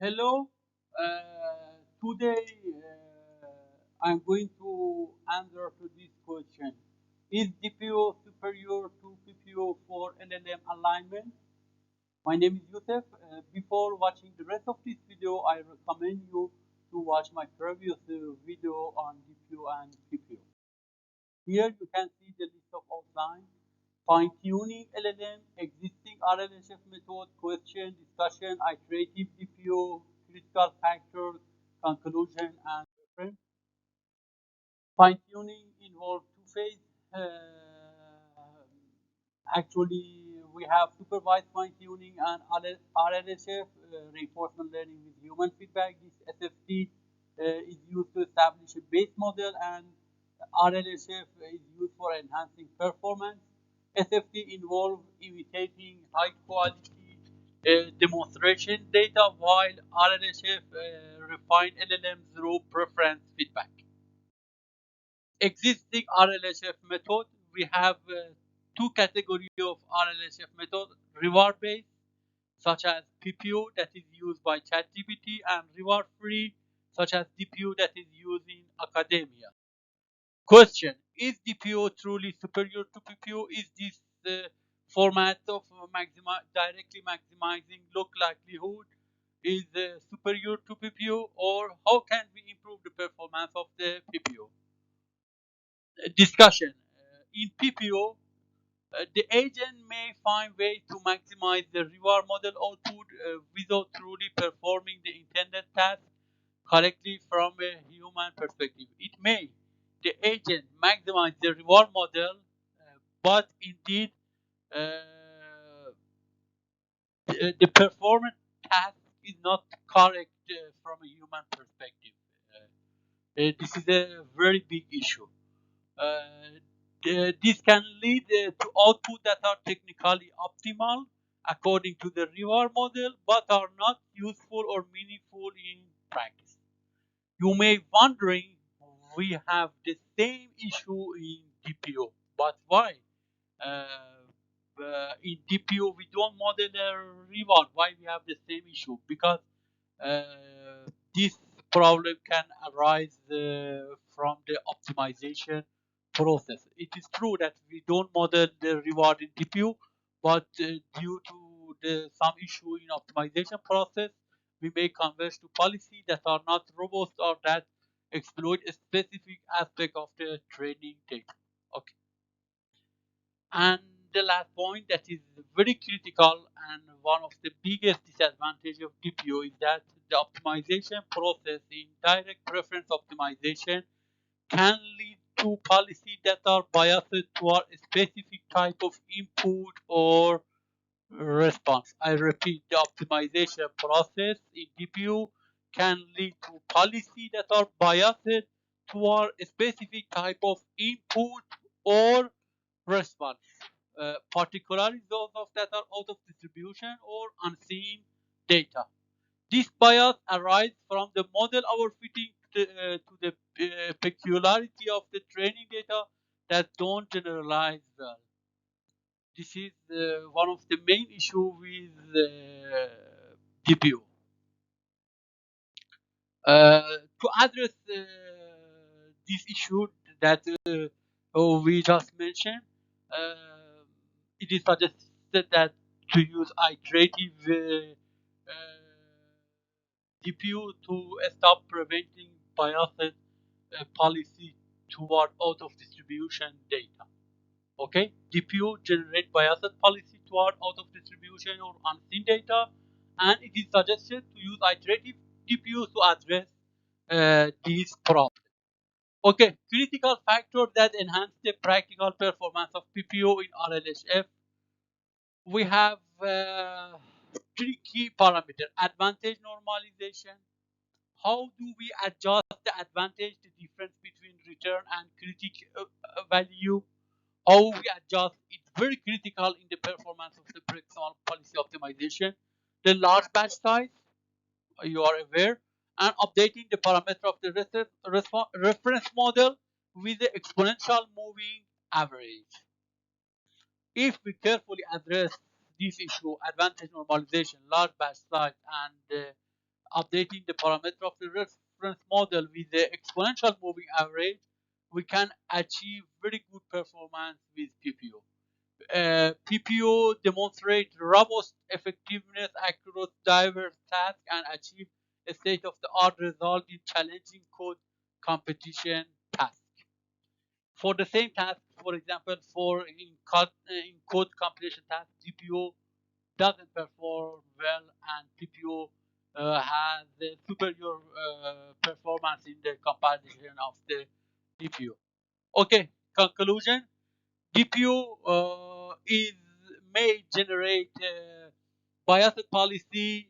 Hello. Today I'm going to answer to this question. Is DPO superior to PPO for LLM alignment? My name is Yusuf. Before watching the rest of this video, I recommend you to watch my previous video on DPO and PPO. Here you can see the list of outline, fine-tuning LLM, existing RLHF method, question, discussion, iterative DPO, critical factors, conclusion, and reference. Fine-tuning involves two phases. Actually, we have supervised fine-tuning and RLHF, reinforcement learning with human feedback. This SFT is used to establish a base model, and RLHF is used for enhancing performance. SFT involves imitating high quality demonstration data, while RLHF refine LLMs through preference feedback. Existing RLHF method, we have two categories of RLHF method: reward based, such as PPO that is used by ChatGPT, and reward free, such as DPO that is used in academia. Question: is DPO truly superior to PPO? Is this format of directly maximizing look likelihood is superior to PPO, or how can we improve the performance of the PPO? Discussion. In PPO, the agent may find ways to maximize the reward model output without truly performing the intended task correctly from a human perspective. It may, the agent, maximize the reward model, but indeed the performance task is not correct from a human perspective. This is a very big issue. This can lead to output that are technically optimal according to the reward model, but are not useful or meaningful in practice. You may be wondering, we have the same issue in DPO, but why? In DPO, we don't model a reward. Why we have the same issue? Because this problem can arise from the optimization process. It is true that we don't model the reward in DPU, but due to some issue in optimization process, we may converge to policy that are not robust or that exploit a specific aspect of the training data. Okay. And the last point that is very critical and one of the biggest disadvantages of DPO is that the optimization process in direct preference optimization can lead to policies that are biased toward a specific type of input or response. I repeat, the optimization process in DPU can lead to policies that are biased toward a specific type of input or response, particularly those of that are out of distribution or unseen data. This bias arises from the model overfitting to the peculiarity of the training data that don't generalize well. This is one of the main issues with DPO. To address this issue that we just mentioned, uh, it is suggested that to use iterative DPU to stop preventing biased policy toward out of distribution data. Okay, DPU generate biased policy toward out of distribution or unseen data, and it is suggested to use iterative DPU to address these problems. Okay, critical factors that enhance the practical performance of PPO in RLHF. We have three key parameters: advantage normalization. How do we adjust the advantage, the difference between return and critic value? How we adjust it's very critical in the performance of the Proximal Policy Optimization. The large batch size, you are aware, and updating the parameter of the reference model with the exponential moving average. If we carefully address this issue, advantage normalization, large batch size, and updating the parameter of the reference model with the exponential moving average, we can achieve very good performance with PPO. PPO demonstrates robust effectiveness across diverse tasks and achieve a state-of-the-art result in challenging code competition tasks. For the same task, for example, in code compilation task, DPO doesn't perform well, and PPO has a superior performance in the comparison of the DPO. Okay, conclusion. DPO is may generate biased policy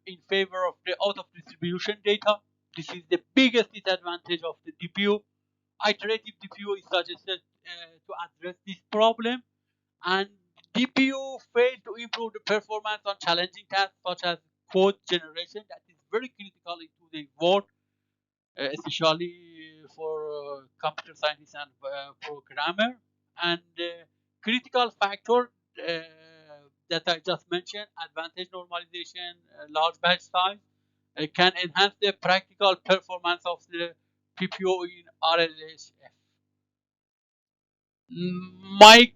in favor of the out of distribution data. This is the biggest disadvantage of the DPO. Iterative DPO is suggested to address this problem, and DPO failed to improve the performance on challenging tasks such as code generation that is very critical in today's world, especially for computer scientists and programmer. And critical factor that I just mentioned, advantage normalization, large batch size, can enhance the practical performance of the PPO in RLHF. My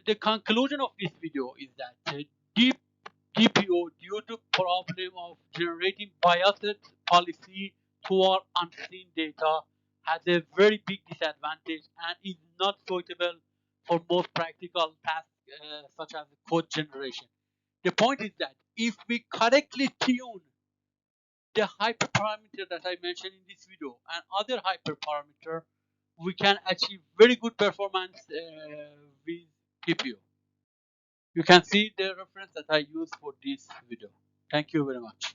The conclusion of this video is that deep DPO, due to problem of generating biased policy toward unseen data, has a very big disadvantage and is not suitable for most practical tasks such as code generation. The point is that if we correctly tune the hyperparameter that I mentioned in this video and other hyperparameter, we can achieve very good performance with PPO. You can see the reference that I used for this video. Thank you very much.